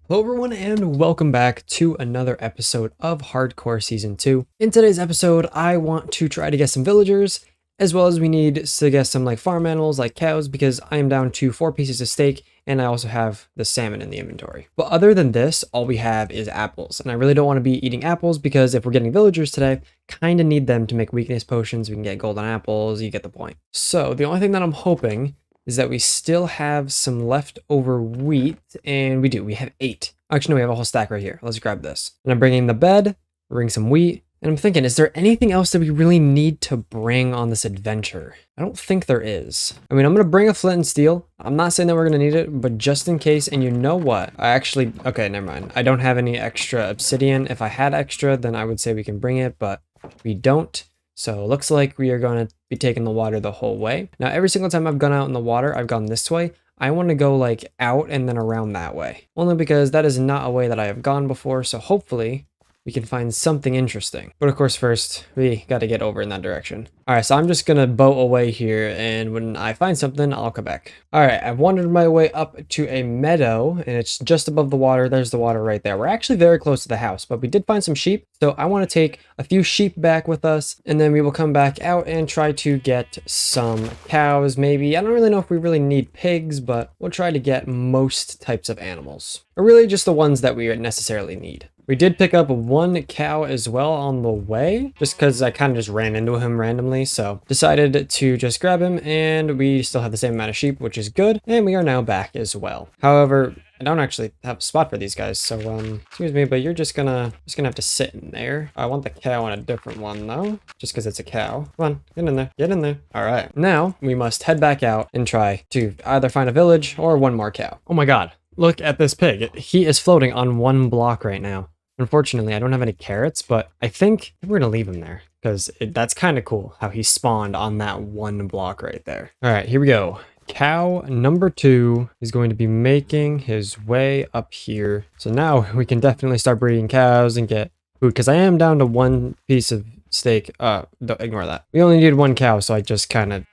Hello everyone and welcome back to another episode of Hardcore Season 2. In today's episode, I want to try to get some villagers, as well as we need to get some farm animals like cows because I am down to 4 pieces of steak and I also have the salmon in the inventory. But other than this, all we have is apples, and I really don't want to be eating apples because if we're getting villagers today, kind of need them to make weakness potions. We can get golden apples, you get the point. So the only thing that I'm hoping is that we still have some leftover wheat, and we do. We have 8. Actually, no, we have a whole stack right here. Let's grab this. And I'm bringing the bed, bring some wheat, and I'm thinking, is there anything else that we really need to bring on this adventure? I don't think there is. I mean, I'm going to bring a flint and steel. I'm not saying that we're going to need it, but just in case, and you know what? Okay, never mind. I don't have any extra obsidian. If I had extra, then I would say we can bring it, but we don't. So it looks like we are going to be taking the water the whole way. Now, every single time I've gone out in the water, I've gone this way. I want to go out and then around that way. Only because that is not a way that I have gone before. So hopefully we can find something interesting. But of course, first we got to get over in that direction. All right, so I'm just going to boat away here. And when I find something, I'll come back. All right, I've wandered my way up to a meadow and it's just above the water. There's the water right there. We're actually very close to the house, but we did find some sheep. So I want to take a few sheep back with us and then we will come back out and try to get some cows, maybe. I don't really know if we really need pigs, but we'll try to get most types of animals, or really just the ones that we necessarily need. We did pick up 1 cow as well on the way, just because I kind of just ran into him randomly, so decided to just grab him, and we still have the same amount of sheep, which is good, and we are now back as well. However, I don't actually have a spot for these guys, so excuse me, but you're just gonna have to sit in there. I want the cow on a different one though, just because it's a cow. Come on, get in there, get in there. All right, now we must head back out and try to either find a village or 1 more cow. Oh my god, look at this pig. He is floating on 1 block right now. Unfortunately, I don't have any carrots, but I think we're gonna leave him there because that's kind of cool how he spawned on that 1 block right there. All right, here we go. Cow number 2 is going to be making his way up here. So now we can definitely start breeding cows and get food because I am down to 1 piece of steak. Don't ignore that. We only need 1 cow, so I just kind of,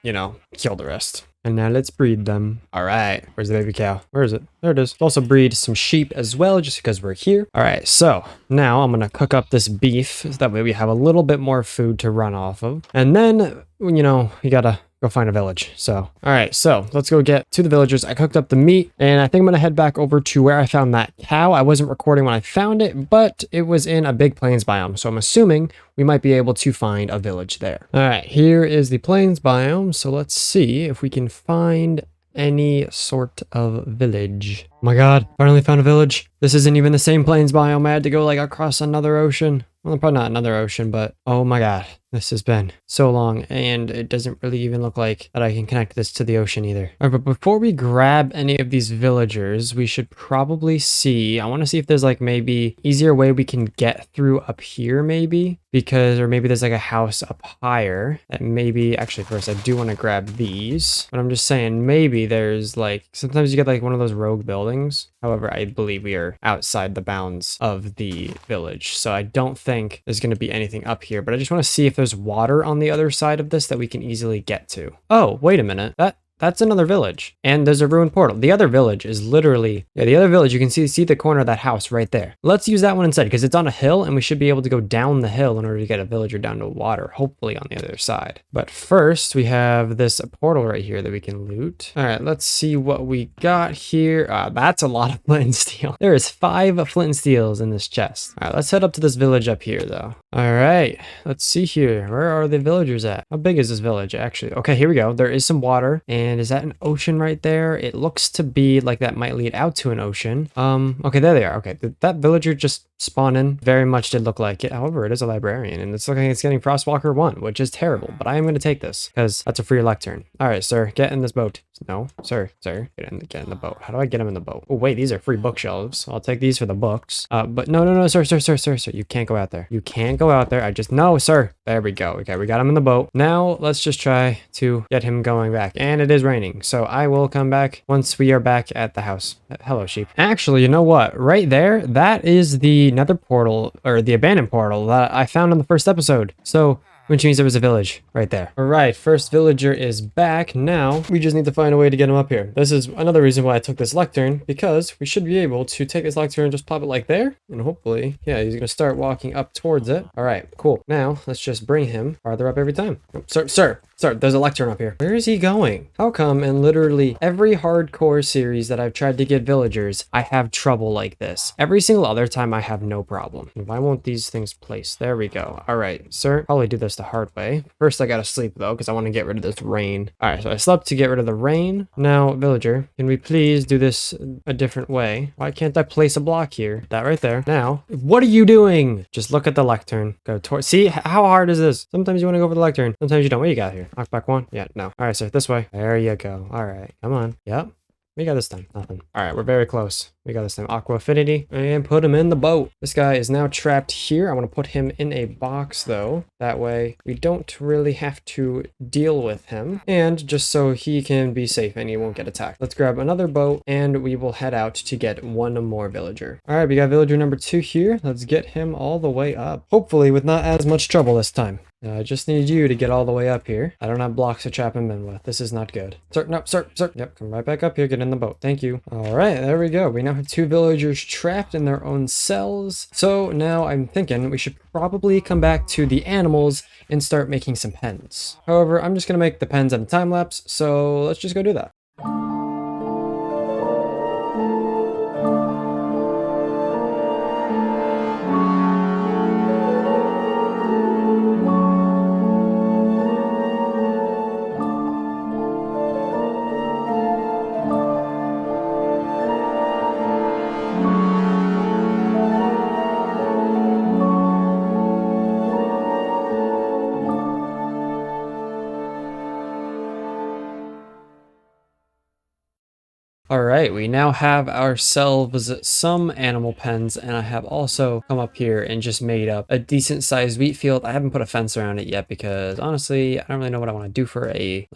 kill the rest. And now let's breed them. All right, where's the baby cow? Where is it? There it is. We'll also breed some sheep as well, just because we're here. All right, so now I'm gonna cook up this beef. So that way we have a little bit more food to run off of. And then, you gotta go find a village. So, all right, so let's go get to the villagers. I cooked up the meat and I think I'm gonna head back over to where I found that cow. I wasn't recording when I found it, but it was in a big plains biome. So I'm assuming we might be able to find a village there. All right, here is the plains biome. So let's see if we can find any sort of village. Oh my god, finally found a village. This isn't even the same plains biome. I had to go across another ocean. Well, probably not another ocean, but oh my god, this has been so long and it doesn't really even look like that I can connect this to the ocean either. All right, but before we grab any of these villagers, we should probably see, I want to see if there's maybe easier way we can get through up here maybe, or maybe there's a house up higher that maybe, actually first I do want to grab these, but I'm just saying maybe there's sometimes you get one of those rogue buildings. However, I believe we are outside the bounds of the village, so I don't think there's going to be anything up here, but I just want to see if there's water on the other side of this that we can easily get to. Oh, wait a minute. That's another village. And there's a ruined portal. The other village is literally, the other village, you can see the corner of that house right there. Let's use that one instead because it's on a hill and we should be able to go down the hill in order to get a villager down to water, hopefully on the other side. But first we have this portal right here that we can loot. All right, let's see what we got here. That's a lot of flint and steel. There is 5 flint and steels in this chest. All right, let's head up to this village up here though. All right, let's see here. Where are the villagers at? How big is this village actually? Okay, here we go. There is some water. And is that an ocean right there? It looks to be like that might lead out to an ocean. Okay, there they are. Okay, that villager just spawned in. Very much did look like it. However, it is a librarian and it's looking like it's getting Frostwalker 1, which is terrible, but I am going to take this because that's a free lectern. All right, sir, get in this boat. No, sir, get in the boat. How do I get him in the boat? Oh, wait, these are free bookshelves. I'll take these for the books. But no, sir, you can't go out there. You can't go out there. No, sir. There we go. Okay, we got him in the boat. Now let's just try to get him going back. And it is raining, so I will come back once we are back at the house. Hello, sheep. Actually, you know what? Right there, that is the nether portal, or the abandoned portal that I found in the first episode. So which means there was a village right there. All right, first villager is back. Now we just need to find a way to get him up here. This is another reason why I took this lectern, because we should be able to take this lectern and just pop it like there, and hopefully, yeah, he's gonna start walking up towards it. All right, cool. Now let's just bring him farther up every time. Oh, sir, there's a lectern up here. Where is he going? How come in literally every hardcore series that I've tried to get villagers, I have trouble like this? Every single other time I have no problem. Why won't these things place? There we go. All right, sir, probably do this the hard way. First, I gotta sleep though, because I want to get rid of this rain. All right, so I slept to get rid of the rain. Now, villager, can we please do this a different way? Why can't I place a block here? That right there. Now, what are you doing? Just look at the lectern. Go towards. See, how hard is this? Sometimes you want to go for the lectern. Sometimes you don't. What you got here? Knock back one? Yeah, no. All right, sir, this way. There you go. All right, come on. Yep. We got this time. Nothing. All right, we're very close. We got this time. Aqua Affinity. And put him in the boat. This guy is now trapped here. I want to put him in a box, though. That way, we don't really have to deal with him. And just so he can be safe and he won't get attacked. Let's grab another boat, and we will head out to get one more villager. All right, we got villager number 2 here. Let's get him all the way up. Hopefully, with not as much trouble this time. I just need you to get all the way up here. I don't have blocks to trap him in with. This is not good. Sir, no, sir. Yep, come right back up here. Get in the boat. Thank you. All right, there we go. We now have 2 villagers trapped in their own cells. So now I'm thinking we should probably come back to the animals and start making some pens. However, I'm just going to make the pens in a time lapse. So let's just go do that. All right, we now have ourselves some animal pens, and I have also come up here and just made up a decent sized wheat field. I haven't put a fence around it yet because honestly, I don't really know what I want to do for a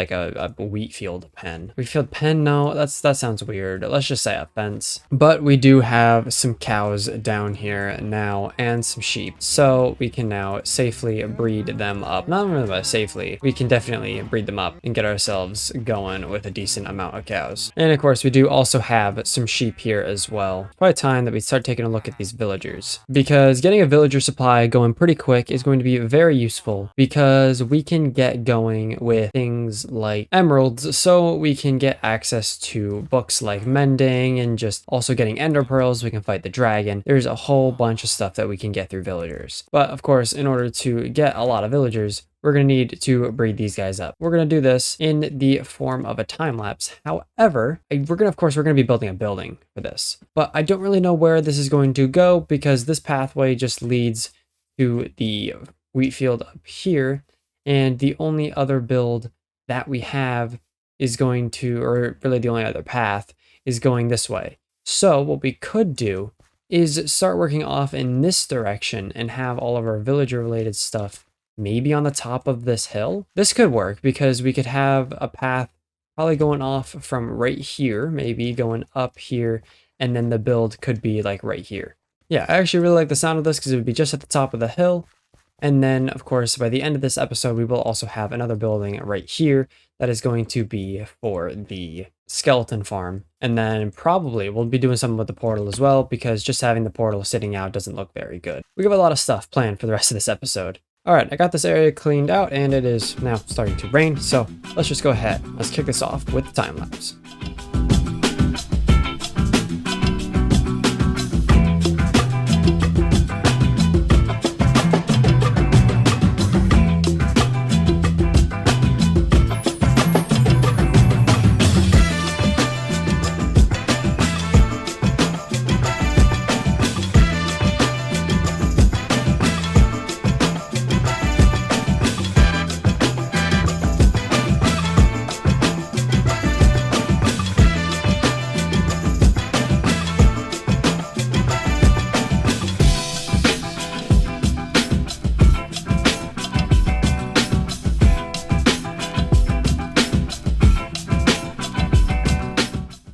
wheat field pen. Wheat field pen? No, that sounds weird. Let's just say a fence. But we do have some cows down here now and some sheep, so we can now safely breed them up. Not really safely. We can definitely breed them up and get ourselves going with a decent amount of cows. And of course, we do also have some sheep here as well. It's probably time that we start taking a look at these villagers, because getting a villager supply going pretty quick is going to be very useful, because we can get going with things like emeralds, so we can get access to books like mending and just also getting ender pearls. We can fight the dragon. There's a whole bunch of stuff that we can get through villagers. But of course, in order to get a lot of villagers, we're going to need to breed these guys up. We're going to do this in the form of a time lapse. However, we're going to be building a building for this, but I don't really know where this is going to go, because this pathway just leads to the wheat field up here. And the only other build that we have is going to, or really the only other path is going this way. So what we could do is start working off in this direction and have all of our villager related stuff maybe on the top of this hill. This could work, because we could have a path probably going off from right here, maybe going up here, and then the build could be like right here. Yeah, I actually really like the sound of this, because it would be just at the top of the hill. And then, of course, by the end of this episode, we will also have another building right here that is going to be for the skeleton farm. And then probably we'll be doing something with the portal as well, because just having the portal sitting out doesn't look very good. We have a lot of stuff planned for the rest of this episode. All right, I got this area cleaned out, and it is now starting to rain. So let's just go ahead. Let's kick this off with the time lapse.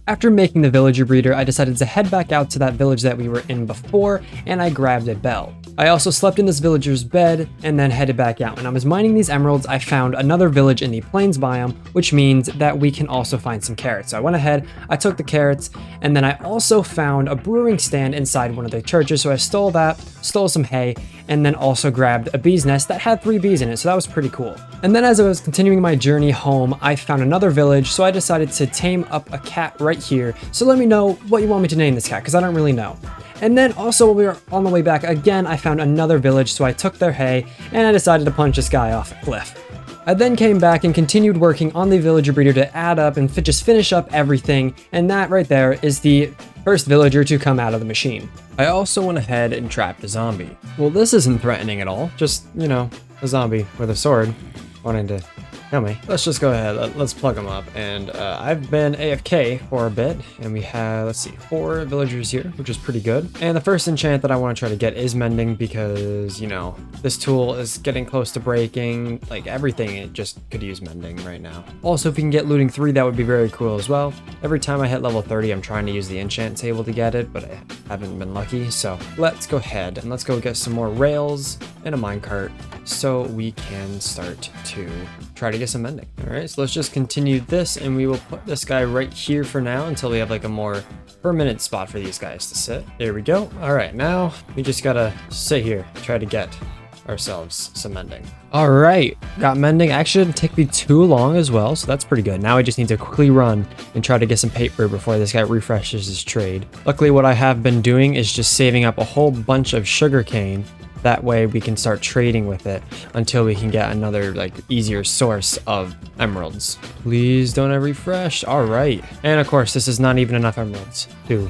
After making the villager breeder, I decided to head back out to that village that we were in before, and I grabbed a bell. I also slept in this villager's bed and then headed back out. When I was mining these emeralds, I found another village in the plains biome, which means that we can also find some carrots. So I went ahead, I took the carrots, and then I also found a brewing stand inside one of the churches. So I stole that, stole some hay, and then also grabbed a bee's nest that had 3 bees in it. So that was pretty cool. And then as I was continuing my journey home, I found another village. So I decided to tame up a cat right here. So let me know what you want me to name this cat, because I don't really know. And then also when we were on the way back, again, I found another village, so I took their hay, and I decided to punch this guy off a cliff. I then came back and continued working on the villager breeder to add up and just finish up everything, and that right there is the first villager to come out of the machine. I also went ahead and trapped a zombie. Well, this isn't threatening at all, just, you know, a zombie with a sword wanting to kill me. Let's just go ahead, let's plug him up. And I've been AFK for a bit, and we have, let's see, 4 villagers here, which is pretty good. And the first enchant that I want to try to get is mending because, you know, this tool is getting close to breaking. Like everything, it just could use mending right now. Also, if we can get looting 3, that would be very cool as well. Every time I hit level 30, I'm trying to use the enchant table to get it, but I haven't been lucky. So let's go ahead and let's go get some more rails and a minecart so we can start to try to get some mending. All right, so let's just continue this, and we will put this guy right here for now until we have like a more permanent spot for these guys to sit. There we go. All right, now we just gotta sit here, try to get ourselves some mending. All right, got mending. Actually, didn't take me too long as well, so that's pretty good. Now I just need to quickly run and try to get some paper before this guy refreshes his trade. Luckily, what I have been doing is just saving up a whole bunch of sugarcane. That way we can start trading with it until we can get another like easier source of emeralds. Please don't have refresh. All right. And of course, this is not even enough emeralds to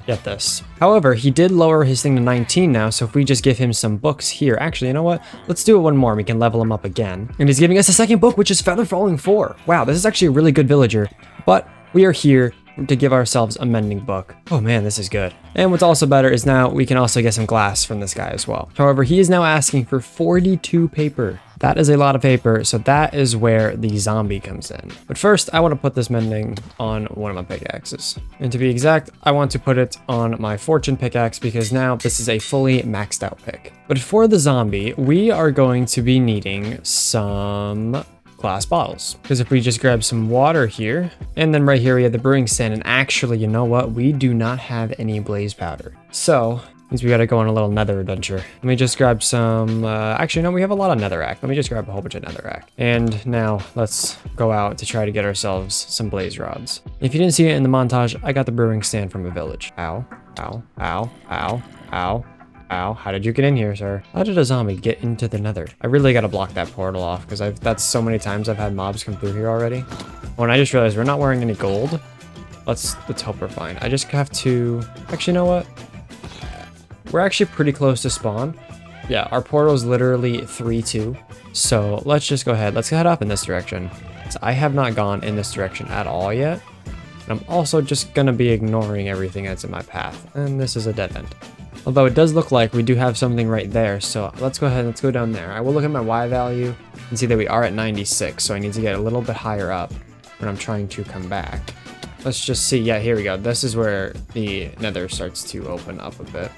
get this. However, he did lower his thing to 19 now. So if we just give him some books here, actually, you know what? Let's do it one more. We can level him up again. And he's giving us a second book, which is Feather Falling 4. Wow, this is actually a really good villager, but we are here to give ourselves a mending book. Oh man, this is good. And what's also better is now we can also get some glass from this guy as well. However, he is now asking for 42 paper. That is a lot of paper, so that is where the zombie comes in. But first, I want to put this mending on one of my pickaxes. And to be exact, I want to put it on my fortune pickaxe because now this is a fully maxed out pick. But for the zombie, we are going to be needing some glass bottles, because if we just grab some water here, and then right here we have the brewing stand, and actually, you know what, we do not have any blaze powder, so means we gotta go on a little nether adventure. Let me just grab some actually no, we have a lot of netherrack. Let me just grab a whole bunch of netherrack, and now let's go out to try to get ourselves some blaze rods. If you didn't see it in the montage, I got the brewing stand from a village. Ow, ow, ow, ow, ow. Ow, how did you get in here, sir? How did a zombie get into the nether? I really gotta block that portal off because that's so many times I've had mobs come through here already. Oh, and I just realized we're not wearing any gold. Let's hope we're fine. I just have to, actually, you know what? We're actually pretty close to spawn. Yeah, our portal is literally 3-2. So let's just go ahead. Let's head up in this direction. So I have not gone in this direction at all yet. And I'm also just gonna be ignoring everything that's in my path. And this is a dead end. Although it does look like we do have something right there, so let's go ahead, let's go down there. I will look at my Y value and see that we are at 96, so I need to get a little bit higher up when I'm trying to come back. Let's just see, yeah, here we go. This is where the nether starts to open up a bit.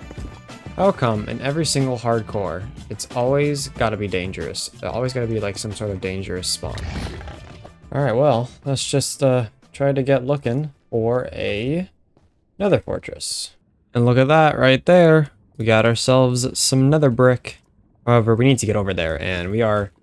How come in every single hardcore, it's always gotta be dangerous? It's always gotta be like some sort of dangerous spawn. Alright, well, let's just try to get looking for a nether fortress. And look at that right there. We got ourselves some nether brick. However, we need to get over there, and we are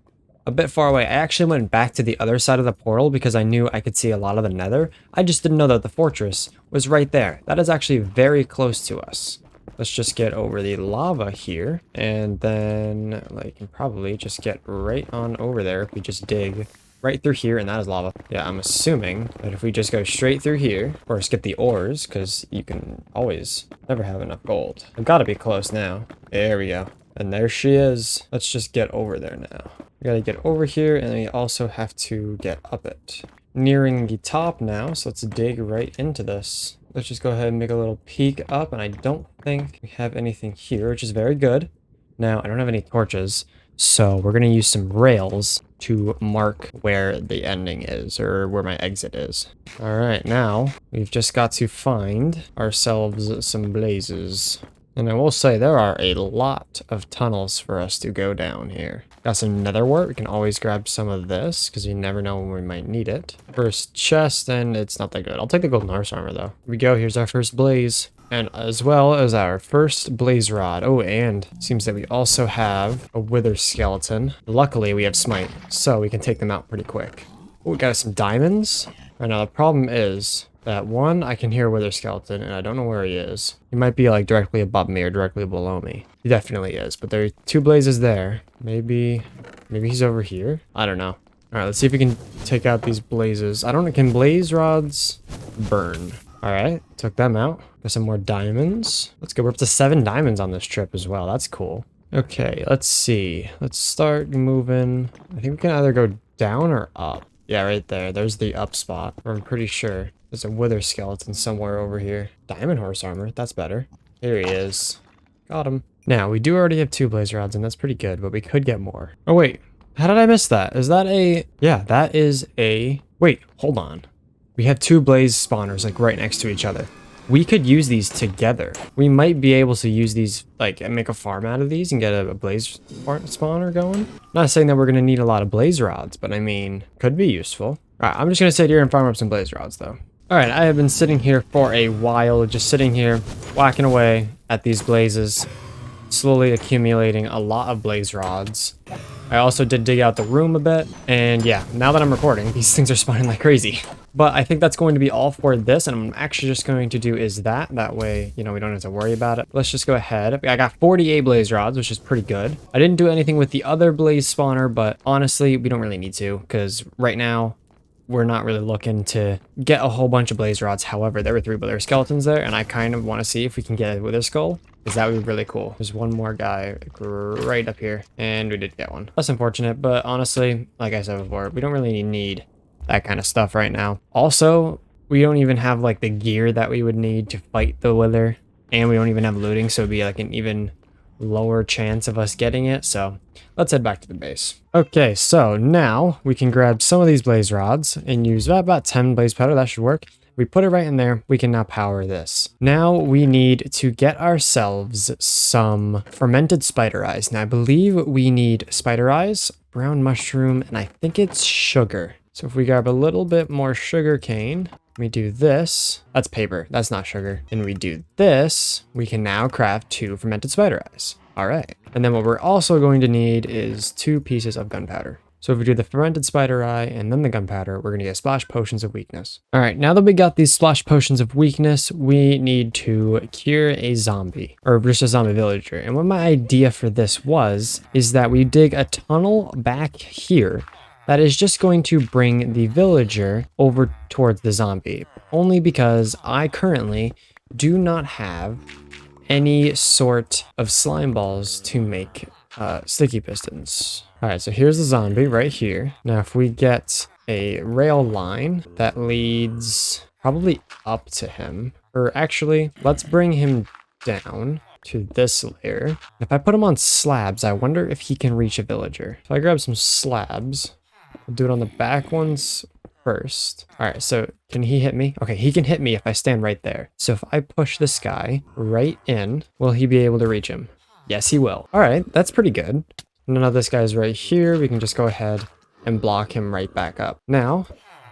a bit far away. I actually went back to the other side of the portal because I knew I could see a lot of the nether. I just didn't know that the fortress was right there. That is actually very close to us. Let's just get over the lava here, and then like can probably just get right on over there if we just dig right through here, and that is lava. Yeah, I'm assuming that if we just go straight through here, or skip the ores, because you can always never have enough gold. I've got to be close now. There we go. And there she is. Let's just get over there now. We got to get over here, and we also have to get up it. Nearing the top now, so let's dig right into this. Let's just go ahead and make a little peek up, and I don't think we have anything here, which is very good. Now, I don't have any torches, so we're going to use some rails to mark where the ending is, or where my exit is. All right, now we've just got to find ourselves some blazes. And I will say there are a lot of tunnels for us to go down here. Got some nether wart. We can always grab some of this because you never know when we might need it. First chest, and it's not that good. I'll take the golden horse armor though. Here we go. Here's our first blaze. And as well as our first blaze rod. Oh, and seems that we also have a wither skeleton. Luckily, we have smite, so we can take them out pretty quick. Oh, we got some diamonds. Right now, the problem is that one, I can hear a wither skeleton, and I don't know where he is. He might be like directly above me or directly below me. He definitely is, but there are two blazes there. Maybe he's over here. I don't know. All right, let's see if we can take out these blazes. I don't know. Can blaze rods burn? All right, took them out. Got some more diamonds. Let's go. We're up to 7 diamonds on this trip as well. That's cool. Okay, let's see. Let's start moving. I think we can either go down or up. Yeah, right there. There's the up spot. I'm pretty sure there's a wither skeleton somewhere over here. Diamond horse armor. That's better. Here he is. Got him. Now, we do already have 2 blaze rods, and that's pretty good, but we could get more. Oh, wait. How did I miss that? Is that a... Yeah, that is a... Wait, hold on. We have 2 blaze spawners, like, right next to each other. We could use these together. We might be able to use these, like, and make a farm out of these and get a blaze spawner going. Not saying that we're going to need a lot of blaze rods, but I mean, could be useful. All right, I'm just going to sit here and farm up some blaze rods, though. All right, I have been sitting here for a while, just sitting here, whacking away at these blazes, slowly accumulating a lot of blaze rods. I also did dig out the room a bit, and yeah, now that I'm recording, these things are spawning like crazy. But I think that's going to be all for this, and I'm actually just going to do is that. That way, you know, we don't have to worry about it. Let's just go ahead. I got 48 blaze rods, which is pretty good. I didn't do anything with the other blaze spawner, but honestly, we don't really need to, because right now, we're not really looking to get a whole bunch of blaze rods. However, there were 3 wither skeletons there, and I kind of want to see if we can get a wither skull, because that would be really cool. There's one more guy right up here, and we did get one. That's unfortunate, but honestly, like I said before, we don't really need that kind of stuff right now. Also, we don't even have like the gear that we would need to fight the wither, and we don't even have looting, so it'd be like an even lower chance of us getting it. So let's head back to the base. Okay, so now we can grab some of these blaze rods and use about 10 blaze powder. That should work. We put it right in there. We can now power this. Now we need to get ourselves some fermented spider eyes. Now I believe we need spider eyes, brown mushroom, and I think it's sugar. So if we grab a little bit more sugar cane, we do this. That's paper. That's not sugar. And we do this. We can now craft 2 fermented spider eyes. All right. And then what we're also going to need is 2 pieces of gunpowder. So if we do the fermented spider eye and then the gunpowder, we're going to get splash potions of weakness. All right. Now that we got these splash potions of weakness, we need to cure a zombie or just a zombie villager. And what my idea for this is that we dig a tunnel back here that is just going to bring the villager over towards the zombie, only because I currently do not have any sort of slime balls to make sticky pistons. All right, so here's the zombie right here. Now, if we get a rail line that leads probably up to him, or actually, let's bring him down to this layer. If I put him on slabs, I wonder if he can reach a villager. If I grab some slabs, I'll do it on the back ones first. All right, so can he hit me? Okay, he can hit me if I stand right there. So if I push this guy right in, will he be able to reach him? Yes, he will. All right, that's pretty good. None of this guy's right here. We can just go ahead and block him right back up. Now,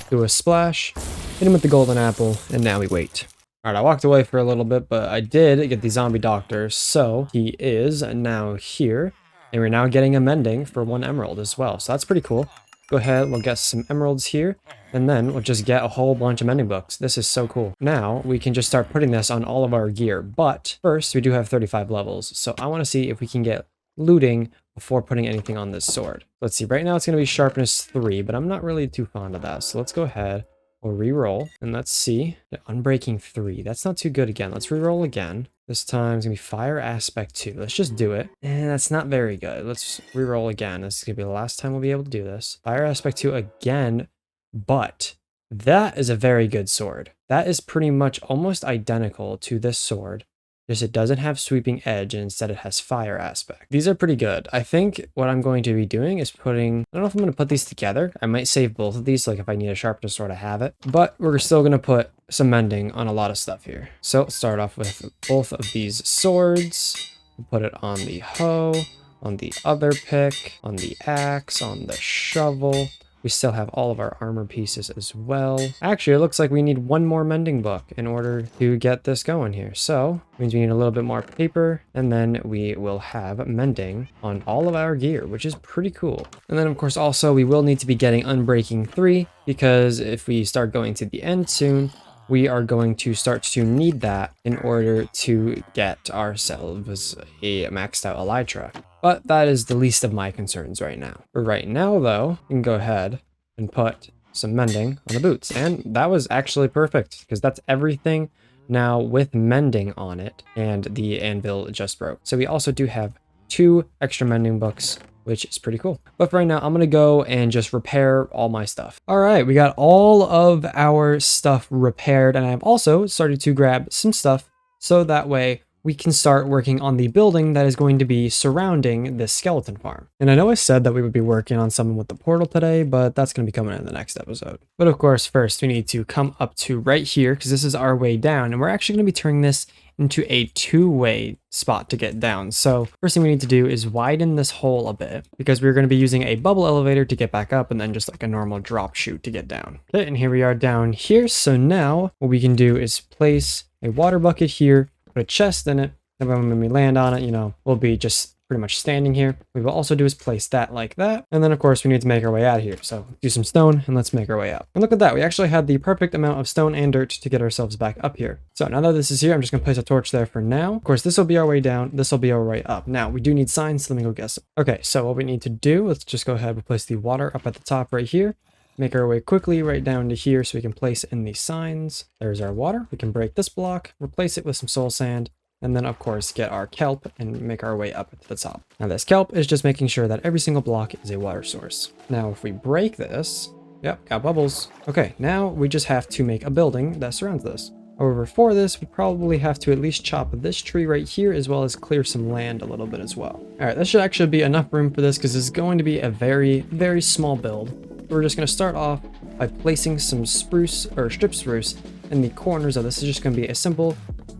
do a splash, hit him with the golden apple, and now we wait. All right, I walked away for a little bit, but I did get the zombie doctor, so he is now here, and we're now getting a mending for 1 emerald as well, so that's pretty cool. Go ahead, we'll get some emeralds here, and then we'll just get a whole bunch of mending books. This is so cool. Now, we can just start putting this on all of our gear, but first, we do have 35 levels, so I want to see if we can get looting before putting anything on this sword. Let's see, right now it's going to be sharpness 3, but I'm not really too fond of that, so let's go ahead. We'll re-roll, and let's see. Unbreaking 3. That's not too good again. Let's re-roll again. This time it's going to be Fire Aspect 2. Let's just do it. And that's not very good. Let's re-roll again. This is going to be the last time we'll be able to do this. Fire Aspect 2 again, but that is a very good sword. That is pretty much almost identical to this sword. just it doesn't have sweeping edge and instead it has fire aspect. These are pretty good. I think what I'm going to be doing is I don't know if I'm going to put these together. I might save both of these, like if I need a sharpener sword, I have it. But we're still going to put some mending on a lot of stuff here. So let's start off with both of these swords. We'll put it on the hoe, on the other pick, on the axe, on the shovel. We still have all of our armor pieces as well. Actually, it looks like we need one more mending book in order to get this going here. So, it means we need a little bit more paper, and then we will have mending on all of our gear, which is pretty cool. And then, of course, also, we will need to be getting Unbreaking 3, because if we start going to the end soon, we are going to start to need that in order to get ourselves a maxed out Elytra. But that is the least of my concerns right now. For right now, though, you can go ahead and put some mending on the boots. And that was actually perfect, because that's everything now with mending on it, and the anvil just broke. So we also do have 2 extra mending books, which is pretty cool. But for right now, I'm going to go and just repair all my stuff. All right, we got all of our stuff repaired, and I've also started to grab some stuff so that way we can start working on the building that is going to be surrounding this skeleton farm. And I know I said that we would be working on something with the portal today, but that's going to be coming in the next episode. But of course, first we need to come up to right here, because this is our way down, and we're actually going to be turning this into a 2-way spot to get down. So first thing we need to do is widen this hole a bit, because we're going to be using a bubble elevator to get back up and then just like a normal drop chute to get down. Okay, and here we are down here. So now what we can do is place a water bucket here, put a chest in it, and when we land on it, you know, we'll be just pretty much standing here. What we'll also do is place that like that. And then of course we need to make our way out of here. So do some stone and let's make our way up. And look at that. We actually had the perfect amount of stone and dirt to get ourselves back up here. So now that this is here, I'm just going to place a torch there for now. Of course, this will be our way down. This will be our way up. Now we do need signs. So let me go guess them. Okay. So what we need to do, let's just go ahead and place the water up at the top right here. Make our way quickly right down to here so we can place in the signs. There's our water. We can break this block, replace it with some soul sand, and then of course get our kelp and make our way up to the top. Now this kelp is just making sure that every single block is a water source. Now if we break this, yep, got bubbles. Okay, now we just have to make a building that surrounds this. However, for this, we probably have to at least chop this tree right here, as well as clear some land a little bit as well. All right, that should actually be enough room for this, because this is going to be a very, very small build. We're just going to start off by placing some spruce or strip spruce in the corners of this. Is just going to be a simple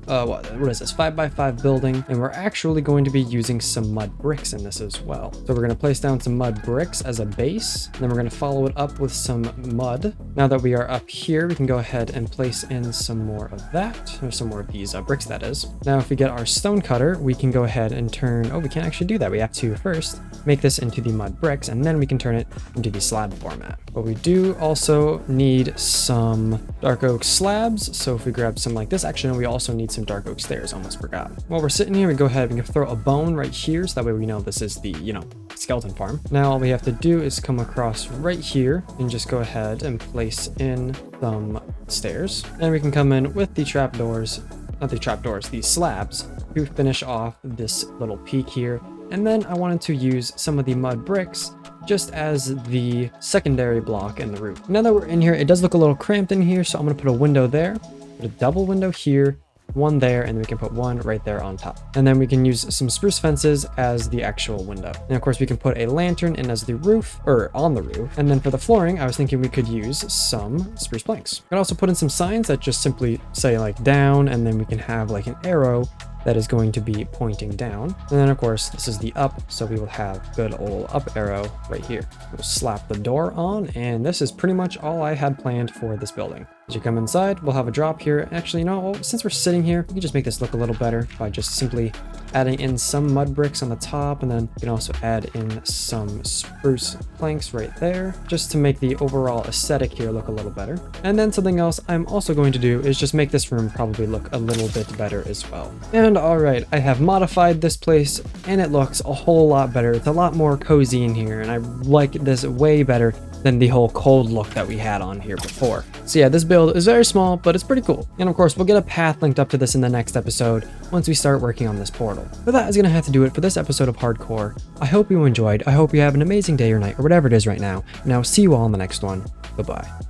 what is this, 5x5 building, and we're actually going to be using some mud bricks in this as well. So we're going to place down some mud bricks as a base, and then we're going to follow it up with some mud. Now that we are up here, we can go ahead and place in some more of that, or some more of these bricks, that is. Now if we get our stone cutter, we can go ahead and turn, oh, we can't actually do that. We have to first make this into the mud bricks, and then we can turn it into the slab format. But we do also need some dark oak slabs, so if we grab some like this, actually no, we also need some dark oak stairs, almost forgot. While we're sitting here, we go ahead and we can throw a bone right here, so that way we know this is the, you know, skeleton farm. Now all we have to do is come across right here and just go ahead and place in some stairs. Then we can come in with the trapdoors, not the trapdoors, these slabs, to finish off this little peak here. And then I wanted to use some of the mud bricks just as the secondary block in the roof. Now that we're in here, it does look a little cramped in here, so I'm going to put a window there, put a double window here, one there, and then we can put one right there on top. And then we can use some spruce fences as the actual window. And of course we can put a lantern in as the roof, or on the roof. And then for the flooring, I was thinking we could use some spruce planks. I could also put in some signs that just simply say like down, and then we can have like an arrow that is going to be pointing down. And then of course this is the up, so we will have good old up arrow right here. We'll slap the door on, and this is pretty much all I had planned for this building. As you come inside, we'll have a drop here. Actually, you know, since we're sitting here, we can just make this look a little better by just simply adding in some mud bricks on the top, and then you can also add in some spruce planks right there, just to make the overall aesthetic here look a little better. And then something else I'm also going to do is just make this room probably look a little bit better as well. And alright, I have modified this place, and it looks a whole lot better. It's a lot more cozy in here, and I like this way better than the whole cold look that we had on here before. So yeah, this build is very small, but it's pretty cool. And of course, we'll get a path linked up to this in the next episode once we start working on this portal. But that is going to have to do it for this episode of Hardcore. I hope you enjoyed. I hope you have an amazing day or night or whatever it is right now. And I'll see you all in the next one. Bye-bye.